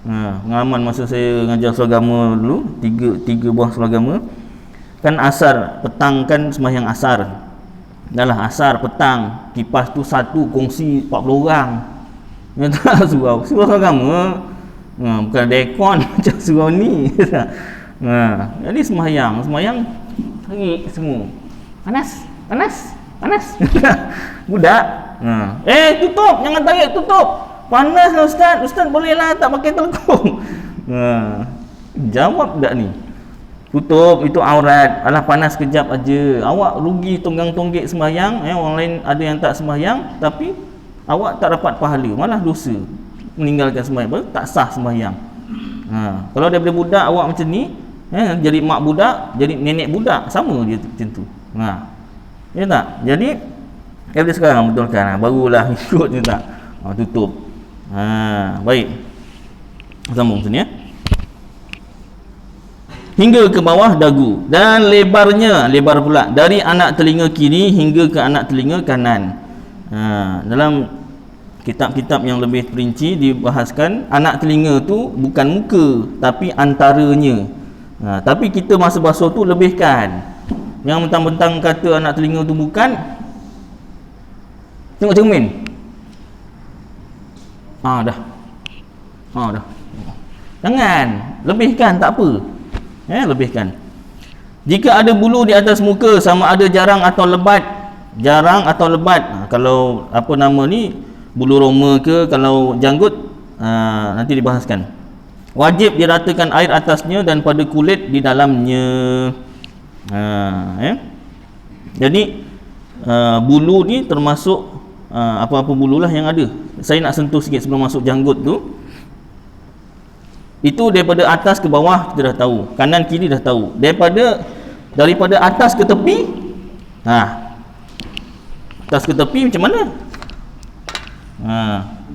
Pengalaman masa saya mengajar selagama dulu, tiga buah selagama kan, asar petang kan sembahyang asar, dahlah asar petang, kipas tu satu kongsi 40 orang. Ya tak, surau selagama, bukan dekon macam surau ni. Jadi sembahyang tarik semua, panas budak, tutup, jangan tarik, tutup, panas lah ustaz bolehlah tak pakai telekung. Jawab tak ni, tutup, itu aurat, alah panas kejap aja, awak rugi tonggang-tonggek sembahyang, orang lain ada yang tak sembahyang tapi awak tak dapat pahala, malah dosa meninggalkan sembahyang, tak sah sembahyang. Kalau daripada budak awak macam ni, jadi mak budak, jadi nenek budak, sama dia macam tu. Ya tak? Jadi daripada sekarang betulkan, barulah ikut je tak. Tutup. Baik. Sambung sini ya. Hingga ke bawah dagu, dan lebar pula dari anak telinga kiri hingga ke anak telinga kanan. Dalam kitab-kitab yang lebih perinci dibahaskan anak telinga tu bukan muka tapi antaranya. Tapi kita masa basuh tu lebihkan. Yang mentang-mentang kata anak telinga tu bukan, tengok cermin. Dah. Jangan lebihkan, tak apa. Lebihkan. Jika ada bulu di atas muka, sama ada jarang atau lebat. Kalau apa nama ni, bulu roma ke, kalau janggut, nanti dibahaskan. Wajib diratakan air atasnya dan pada kulit di dalamnya. Jadi bulu ni termasuk apa-apa bululah yang ada. Saya nak sentuh sikit sebelum masuk janggut tu. Itu daripada atas ke bawah kita dah tahu, kanan kiri dah tahu. Daripada atas ke tepi, atas ke tepi macam mana?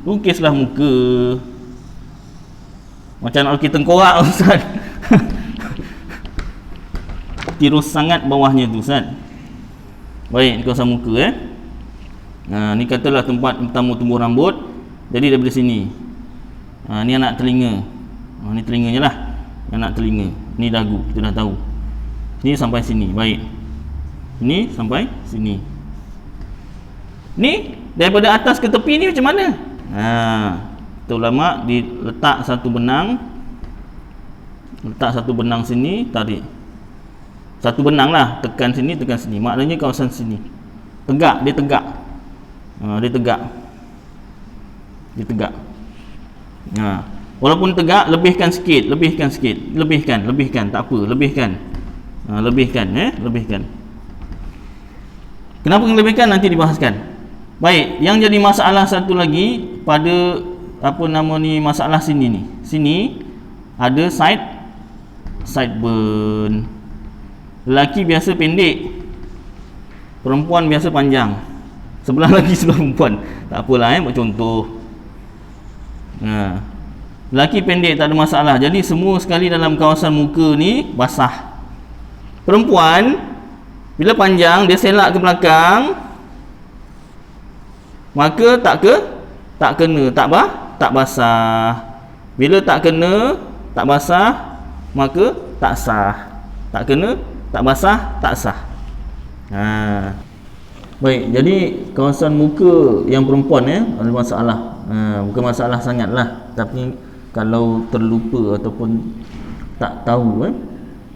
Lukislah muka macam nak lukis tengkorak ustaz. Tirus sangat bawahnya tu ustaz. Baik, kawasan muka ni katalah tempat pertama tumbuh rambut. Jadi daripada sini, ni anak telinga, ni telinganya lah, anak telinga, ni dagu, kita dah tahu. Ni sampai sini, baik. Ni sampai sini. Ni daripada atas ke tepi ni macam mana? Ulama diletak satu benang sini, tarik satu benang lah, tekan sini, maknanya kawasan sini tegak, dia tegak. Walaupun tegak, lebihkan sikit, tak apa, lebihkan. Kenapa lebihkan nanti dibahaskan. Baik, yang jadi masalah satu lagi pada apa nama ni, masalah sini ni. Sini ada sideburn. Lelaki biasa pendek, perempuan biasa panjang. Sebelah lelaki, sebelah perempuan. Tak apalah, buat contoh. Lelaki pendek tak ada masalah. Jadi semua sekali dalam kawasan muka ni basah. Perempuan bila panjang, dia selak ke belakang, maka tak kena, tak basah. Bila tak kena, tak basah, maka tak sah. Tak kena, tak basah, tak sah. Baik, jadi kawasan muka yang perempuan ada masalah. Bukan masalah sangatlah, tapi kalau terlupa ataupun tak tahu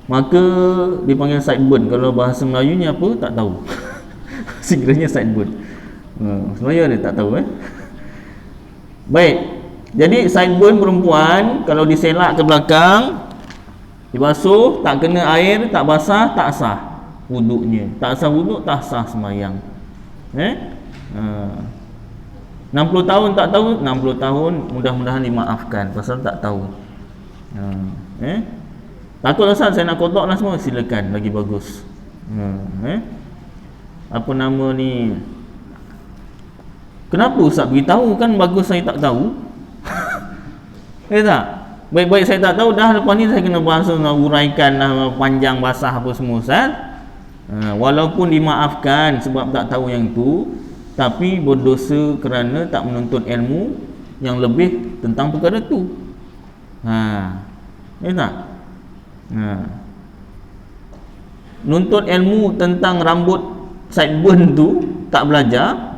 maka dipanggil sideburn. Kalau bahasa Melayunya apa tak tahu. Singlenya sideburn. Sebenarnya dia tak tahu Baik, jadi sideburn perempuan kalau diselak ke belakang, dibasuh, tak kena air, tak basah, tak sah wuduknya. Tak sah wuduk, tak sah sembahyang. 60 tahun tak tahu, 60 tahun mudah-mudahan dimaafkan pasal tak tahu. Takut Ustaz saya nak kodok lah semua, silakan, lagi bagus. Apa nama ni, Kenapa Ustaz beritahu? Kan bagus saya tak tahu. Ya tak? Baik-baik saya tak tahu, dah lepas ni saya kena nak uraikan panjang basah apa semua Ustaz. Walaupun dimaafkan sebab tak tahu yang itu, tapi berdosa kerana tak menuntut ilmu yang lebih tentang perkara tu. Ya tak? Nuntut ilmu tentang rambut sideburn tu tak belajar,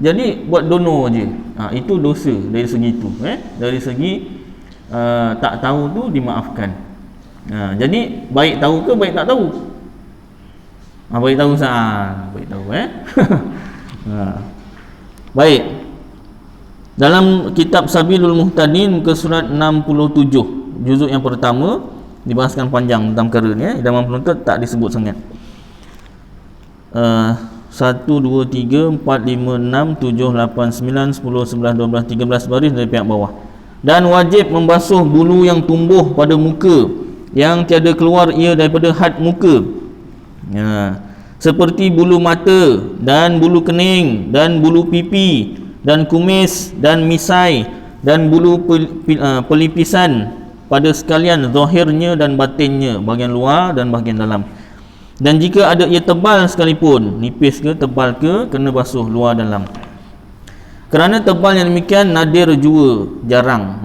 jadi buat donor je. Itu dosa dari segi tu. Dari segi tak tahu tu dimaafkan. Jadi baik tahu ke baik tak tahu? Baik tahu sah. Baik tahu Baik. Dalam kitab Sabilul Muhtadin muka surat 67, juzuk yang pertama, dibahaskan panjang tentang perkara ni. Idaman penuntut tak disebut sangat. 1, 2, 3, 4, 5, 6, 7, 8, 9, 10, 11, 12, 13 baris dari pihak bawah. Dan wajib membasuh bulu yang tumbuh pada muka yang tiada keluar ia daripada had muka, seperti bulu mata dan bulu kening dan bulu pipi dan kumis dan misai dan bulu pelipisan pada sekalian zahirnya dan batinnya, bahagian luar dan bahagian dalam. Dan jika ada ia tebal sekalipun, nipis ke tebal ke, kena basuh luar dalam. Kerana tebal yang demikian nadir jua, jarang,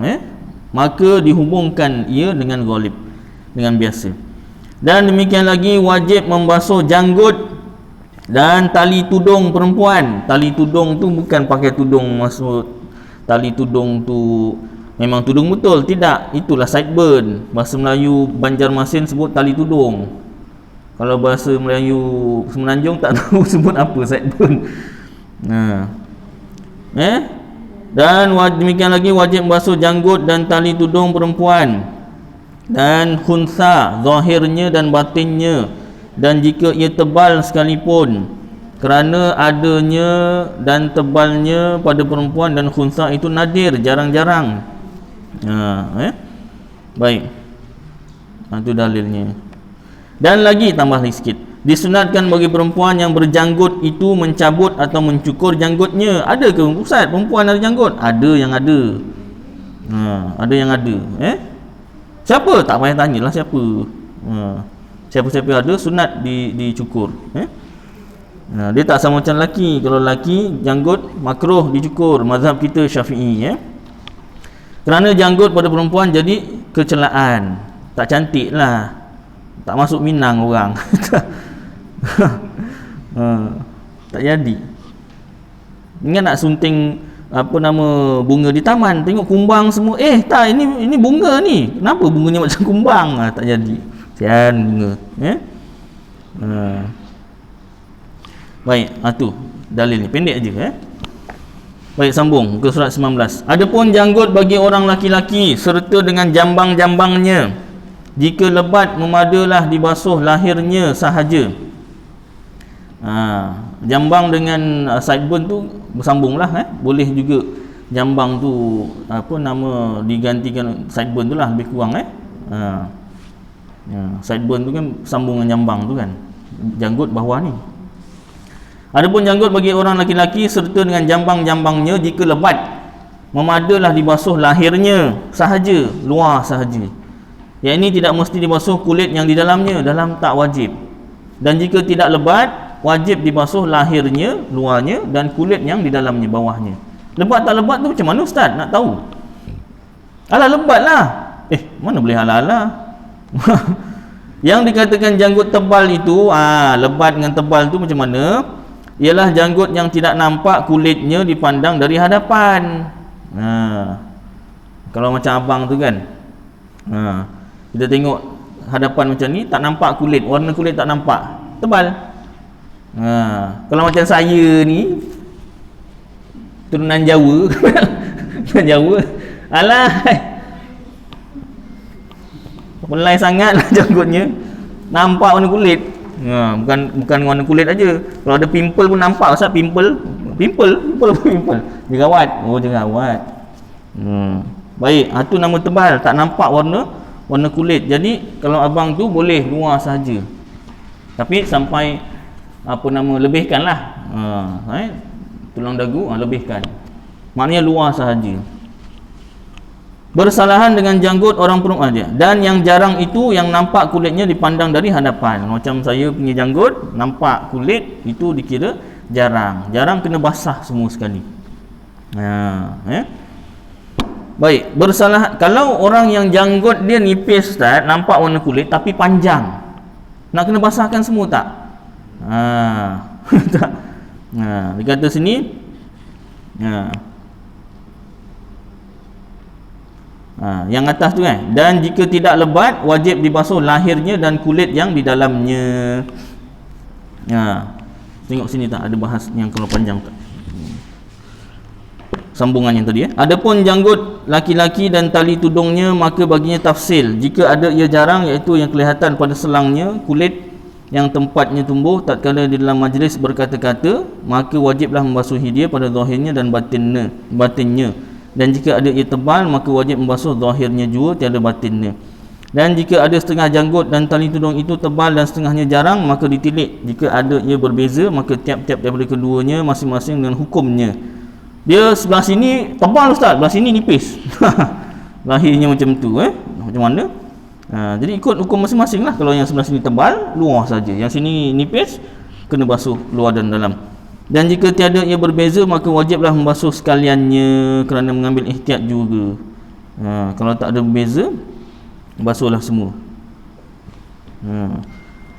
maka dihubungkan ia dengan ghalib, dengan biasa. Dan demikian lagi wajib membasuh janggut dan tali tudung perempuan. Tali tudung tu bukan pakai tudung, maksud tali tudung tu memang tudung betul, tidak, itulah sideburn. Bahasa Melayu Banjarmasin sebut tali tudung. Kalau bahasa Melayu Semenanjung tak tahu sebut apa sideburn. Dan demikian lagi wajib membasuh janggut dan tali tudung perempuan dan khunsa, zahirnya dan batinnya, dan jika ia tebal sekalipun, kerana adanya dan tebalnya pada perempuan dan khunsa itu nadir, jarang-jarang. Baik, itu dalilnya. Dan lagi tambah sikit, disunatkan bagi perempuan yang berjanggut itu mencabut atau mencukur janggutnya. Ada ke Ustaz perempuan ada janggut? Ada yang ada. Ada yang ada. Siapa? Tak payah tanyalah siapa. Siapa-siapa ada sunat dicukur. Dia tak sama macam lelaki. Kalau lelaki janggut makruh dicukur, mazhab kita Syafi'i. Kerana janggut pada perempuan jadi kecelaan, tak cantik lah, tak masuk Minang orang. Tak jadi. Ingat nak sunting bunga di taman, tengok kumbang semua, tak, ini bunga ni, kenapa bunganya macam kumbang? Tak jadi, sian bunga. Baik, tu dalil ni, pendek aja. Baik, sambung ke surat 19. Adapun janggut bagi orang laki-laki serta dengan jambang-jambangnya, jika lebat memadalah dibasuh lahirnya sahaja. Jambang dengan sideburn tu bersambunglah. Boleh juga jambang tu digantikan sideburn tu lah, lebih kurang. Sideburn tu kan sambung dengan jambang tu kan, janggut bawah ni. Adapun janggut bagi orang laki-laki serta dengan jambang-jambangnya, jika lebat memadalah dibasuh lahirnya sahaja, luar sahaja. Yang ini tidak mesti dibasuh kulit yang di dalamnya, dalam tak wajib. Dan jika tidak lebat, wajib dibasuh lahirnya, luarnya, dan kulit yang di dalamnya, bawahnya. Lebat tak lebat tu macam mana Ustaz nak tahu? Alah, lebat lah. Mana boleh alah-alah. Yang dikatakan janggut tebal itu, lebat dengan tebal tu macam mana? Ialah janggut yang tidak nampak kulitnya dipandang dari hadapan. Kalau macam abang tu kan, kita tengok hadapan macam ni, tak nampak kulit, warna kulit tak nampak, tebal. Kalau macam saya ni, turunan Jawa, Jawa, alah, pelai sangat lah janggutnya, nampak warna kulit. Bukan warna kulit aja, kalau ada pimple pun nampak. Ustaz, pimple. Jerawat. Jerawat. Baik, tu nama tebal, tak nampak warna kulit. Jadi kalau abang tu boleh luar saja, tapi sampai lebihkan lah. tulang dagu, lebihkan. Maknanya luar sahaja. Bersalahan dengan janggut orang perempuan dia. Dan yang jarang itu yang nampak kulitnya dipandang dari hadapan. Macam saya punya janggut, nampak kulit, itu dikira jarang. Jarang kena basah semua sekali. Baik, bersalah kalau orang yang janggut dia nipis Ustaz, nampak warna kulit tapi panjang. Nak kena basahkan semua tak? Tak. Dia kata sini yang atas tu kan. Dan jika tidak lebat wajib dibasuh lahirnya dan kulit yang di dalamnya. Tengok sini tak ada bahas yang kalau panjang tak. Sambungan yang tadi Adapun janggut laki-laki dan tali tudungnya maka baginya tafsil. Jika ada ia jarang, iaitu yang kelihatan pada selangnya, kulit yang tempatnya tumbuh tatkala di dalam majlis berkata-kata, maka wajiblah membasuhi dia pada zahirnya dan batinnya. Dan jika ada ia tebal, maka wajib membasuh zahirnya juga, tiada batinnya. Dan jika ada setengah janggut dan tali tudung itu tebal dan setengahnya jarang, maka ditilik. Jika ada ia berbeza, maka tiap-tiap daripada keduanya masing-masing dengan hukumnya. Dia sebelah sini tebal Ustaz, sebelah sini nipis. Lahirnya macam tu macam mana? Jadi ikut hukum masing-masing lah. Kalau yang sebelah sini tebal, luar saja. Yang sini nipis, kena basuh luar dan dalam. Dan jika tiada ia berbeza, maka wajiblah membasuh sekaliannya kerana mengambil ihtiyat juga. Kalau tak ada berbeza, basuhlah semua.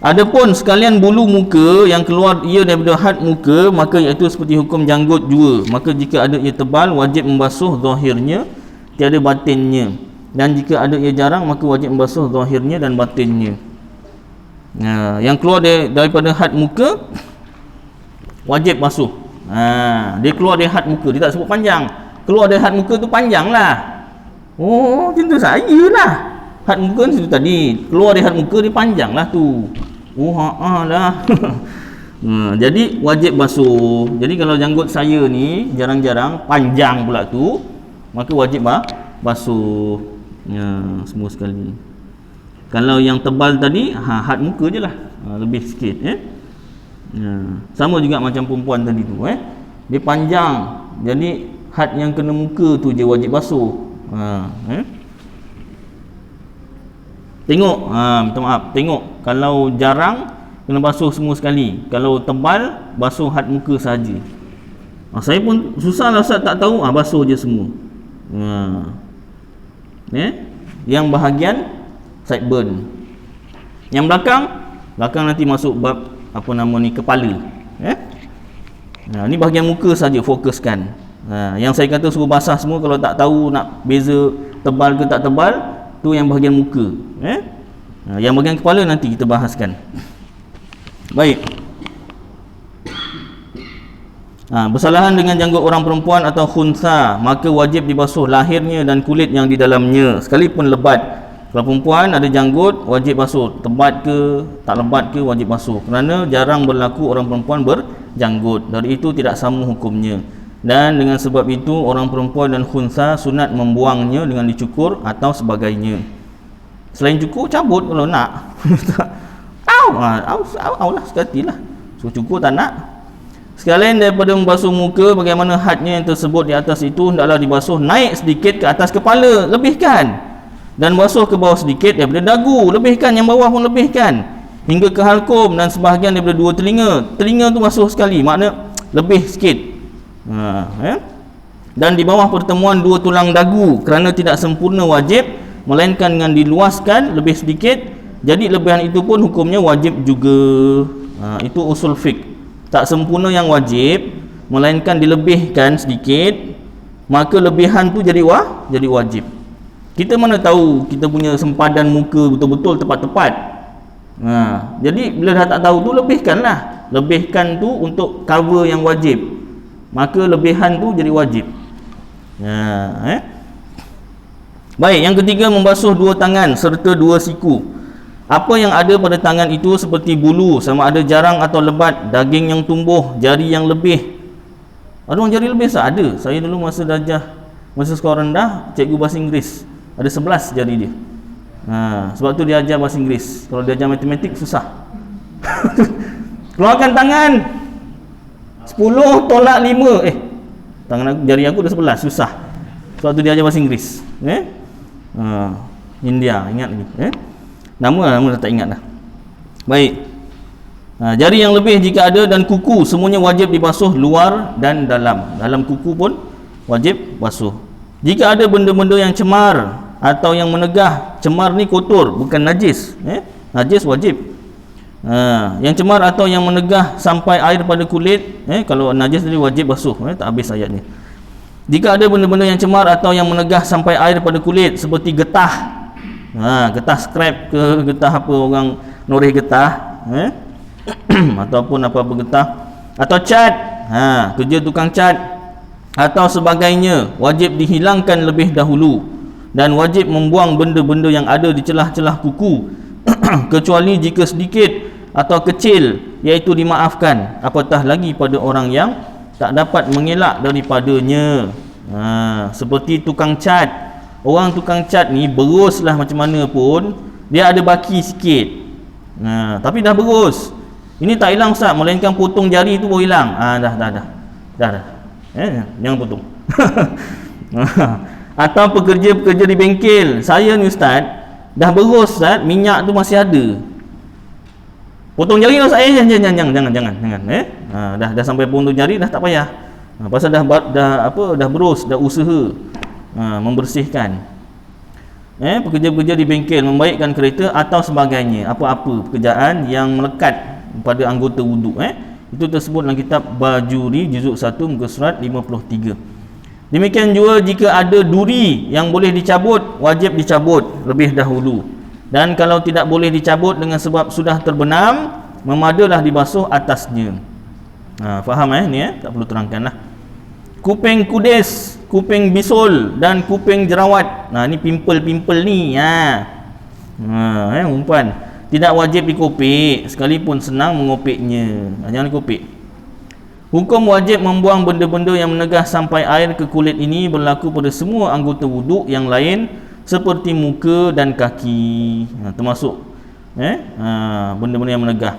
Adapun sekalian bulu muka yang keluar ia daripada had muka, maka iaitu seperti hukum janggut juga. Maka jika ada ia tebal, wajib membasuh zahirnya, tiada batinnya. Dan jika ada ia jarang, maka wajib membasuh zahirnya dan batinnya. Yang keluar daripada had muka, wajib basuh. Dia keluar dari had muka, dia tak sebut panjang. Keluar dari had muka tu panjang lah. Oh, macam tu saya lah. Had muka tu tadi, keluar dari had muka dia panjang lah tu. Lah. Jadi wajib basuh. Jadi kalau janggut saya ni jarang-jarang panjang pula tu, maka wajib basuh semua sekali. Kalau yang tebal tadi had muka je lah, lebih sikit sama juga macam perempuan tadi tu dia panjang, jadi had yang kena muka tu je wajib basuh. Tengok, minta maaf, tengok kalau jarang kena basuh semua sekali, kalau tebal basuh had muka saja. Saya pun susah lah Ustaz, tak tahu, basuh je semua. Yang bahagian sideburn, yang belakang nanti masuk bab apa nama ni, kepala. Ni bahagian muka saja fokuskan. Yang saya kata suruh basah semua, kalau tak tahu nak beza tebal ke tak tebal, tu yang bahagian muka. Yang bahagian kepala nanti kita bahaskan. Baik. Bersalahan dengan janggut orang perempuan atau khunsa, maka wajib dibasuh lahirnya dan kulit yang di dalamnya, sekalipun lebat. Kalau perempuan ada janggut, wajib basuh. Tebat ke tak lebat ke, wajib basuh. Kerana jarang berlaku orang perempuan berjanggut. Dari itu tidak sama hukumnya. Dan dengan sebab itu orang perempuan dan khunsa sunat membuangnya dengan dicukur atau sebagainya. Selain cukur, cabut kalau nak. Au lah sekali lah. So cukur tak nak. Sekalian daripada membasuh muka, bagaimana hadnya yang tersebut di atas itu, hendaklah dibasuh naik sedikit ke atas kepala, lebihkan. Dan basuh ke bawah sedikit daripada dagu, lebihkan. Yang bawah pun lebihkan. Hingga ke halkum dan sebahagian daripada dua telinga. Telinga tu basuh sekali, makna lebih sikit. Dan di bawah pertemuan dua tulang dagu, kerana tidak sempurna wajib, melainkan dengan diluaskan lebih sedikit. Jadi lebihan itu pun hukumnya wajib juga. Itu usul fiqh. Tak sempurna yang wajib, melainkan dilebihkan sedikit, maka lebihan tu jadi wajib. Kita mana tahu kita punya sempadan muka betul-betul tepat-tepat. Jadi bila dah tak tahu tu, lebihkanlah. Lebihkan tu untuk cover yang wajib, maka lebihan tu jadi wajib. Baik, yang ketiga, membasuh dua tangan serta dua siku. Apa yang ada pada tangan itu seperti bulu, sama ada jarang atau lebat, daging yang tumbuh, jari yang lebih. Ada orang jari lebih? Ada. Saya dulu masa sekolah rendah, cikgu bahasa Inggeris, ada 11 jari dia. Sebab tu dia ajar bahasa Inggeris. Kalau dia ajar matematik susah. Keluarkan tangan. 10 tolak 5. Tangan aku, jari aku dah 11, susah. Sebab tu dia ajar bahasa Inggeris. India, ingat lagi. Nama dah tak ingat dah. Baik. Jari yang lebih jika ada dan kuku semuanya wajib dibasuh luar dan dalam. Dalam kuku pun wajib basuh. Jika ada benda-benda yang cemar atau yang menegah, cemar ni kotor, bukan najis. Najis wajib. Yang cemar atau yang menegah sampai air pada kulit, kalau najis tadi wajib basuh. Tak habis ayatnya. Jika ada benda-benda yang cemar atau yang menegah sampai air pada kulit seperti getah, getah scrap ke getah apa orang noreh getah, ataupun apa-apa getah, atau cat, kerja tukang cat atau sebagainya, wajib dihilangkan lebih dahulu dan wajib membuang benda-benda yang ada di celah-celah kuku kecuali jika sedikit atau kecil, iaitu dimaafkan, apatah lagi pada orang yang tak dapat mengelak daripadanya. Seperti tukang cat. Orang tukang cat ni beruslah macam mana pun dia ada baki sikit, tapi dah berus. Ini tak hilang Ustaz, melainkan potong jari tu baru hilang. Dah. Jangan potong. Atau pekerja-pekerja di bengkel, saya ni Ustaz dah berus Ustaz, minyak tu masih ada. Potong jari lah Ustaz. Jangan. Dah sampai potong jari dah tak payah. Pasal dah berus, dah usaha membersihkan. Pekerja-pekerja di bengkel membaikkan kereta atau sebagainya, apa-apa pekerjaan yang melekat pada anggota wuduk, itu tersebut dalam kitab Bajuri juzuk 1 muka surat 53. Demikian juga jika ada duri yang boleh dicabut, wajib dicabut lebih dahulu, dan kalau tidak boleh dicabut dengan sebab sudah terbenam, memadalah dibasuh atasnya. Faham ni tak perlu terangkanlah. Kuping kudis, kuping bisul dan kuping jerawat. Ni pimpel-pimpel ni. Umpan tidak wajib dikopik sekalipun senang mengopiknya. Jangan dikopik. Hukum wajib membuang benda-benda yang menegah sampai air ke kulit ini berlaku pada semua anggota wuduk yang lain seperti muka dan kaki, termasuk benda-benda yang menegah.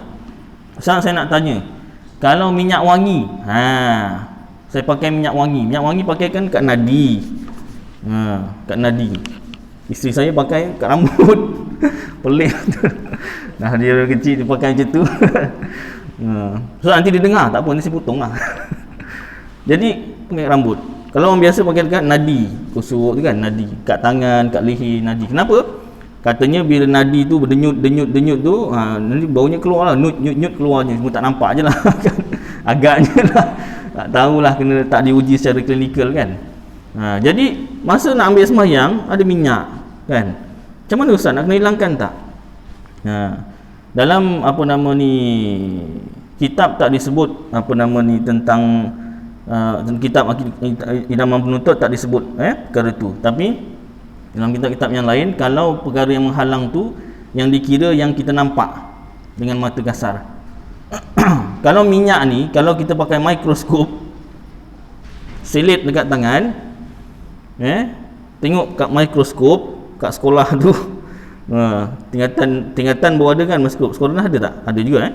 Sekarang saya nak tanya, kalau minyak wangi, saya pakai minyak wangi pakaikan kat nadi, kat nadi. Isteri saya pakai kat rambut. Pelik. Dia kecil dia pakai macam tu. So nanti dia dengar, tak apa, nanti saya potong lah. Jadi pakai rambut. Kalau orang biasa pakai dekat nadi, kusuk tu kan, nadi kat tangan, kat leher, nadi. Kenapa? Katanya bila nadi tu berdenyut tu, nanti baunya keluar lah, nyut keluarnya. Semua tak nampak je lah. Agaknya lah, tak tahulah, kena tak diuji secara klinikal kan. Jadi masa nak ambil sembahyang ada minyak kan, macam mana Ustaz, nak kena hilangkan tak? Dalam kitab tak disebut tentang kitab idaman penuntut tak disebut perkara tu. Tapi dalam kitab-kitab yang lain, kalau perkara yang menghalang tu yang dikira yang kita nampak dengan mata kasar. Kalau minyak ni, kalau kita pakai mikroskop, selit dekat tangan, tengok kat mikroskop kat sekolah tu, tingkatan baru ada kan mikroskop, sekolah ada tak? Ada juga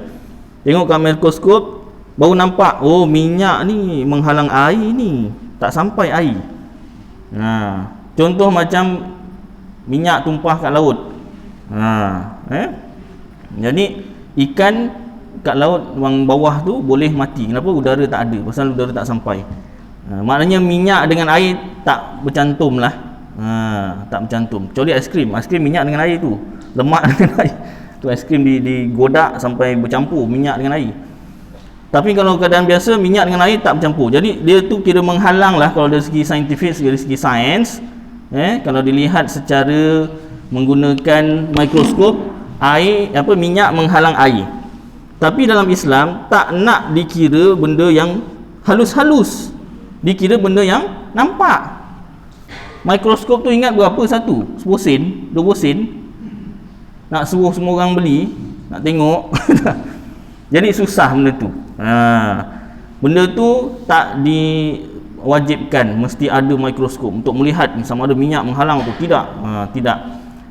tengok kat mikroskop baru nampak, oh minyak ni menghalang air ni, tak sampai air. Contoh macam minyak tumpah kat laut, jadi ikan kat laut yang bawah tu boleh mati. Kenapa? Udara tak ada, pasal udara tak sampai. Maknanya minyak dengan air tak bercantum lah. Tak bercantum, kecuali aiskrim minyak dengan air tu, lemak dengan air tu, aiskrim digodak sampai bercampur minyak dengan air. Tapi kalau keadaan biasa, minyak dengan air tak bercampur. Jadi dia tu kira menghalang lah kalau dari segi saintifik, dari segi sains. Kalau dilihat secara menggunakan mikroskop, minyak menghalang air. Tapi dalam Islam tak nak dikira benda yang halus-halus, dikira benda yang nampak. Mikroskop tu ingat berapa satu? 10 sen, 20 sen. Nak suruh semua orang beli, nak tengok. Jadi susah benda tu. Benda tu tak diwajibkan mesti ada mikroskop untuk melihat sama ada minyak menghalang atau tidak. Tidak.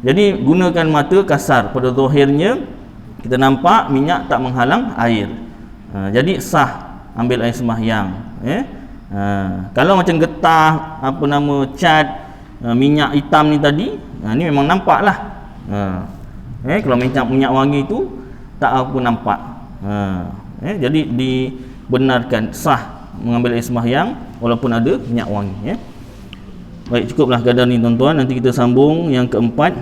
Jadi gunakan mata kasar. Pada zahirnya kita nampak minyak tak menghalang air. Jadi sah ambil air sembahyang. Kalau macam getah, apa nama, cat, minyak hitam ni tadi, ni memang nampak lah. Kalau minyak wangi tu tak apa nampak. Jadi dibenarkan sah mengambil air sembahyang walaupun ada minyak wangi. Baik, cukuplah kadar ni tuan-tuan. Nanti kita sambung yang keempat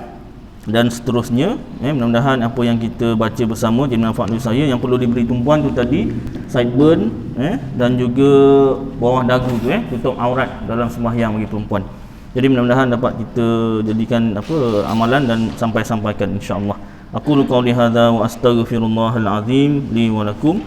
dan seterusnya. Mudah-mudahan apa yang kita baca bersama jadi manfaat untuk saya. Yang perlu diberi tumpuan tu tadi sideburn, dan juga bawah dagu tu, tutup aurat dalam sembahyang bagi perempuan. Jadi mudah-mudahan dapat kita jadikan amalan dan sampaikan insya-Allah. Aku qauli hadza wa astaghfirullahal azim li wa lakum.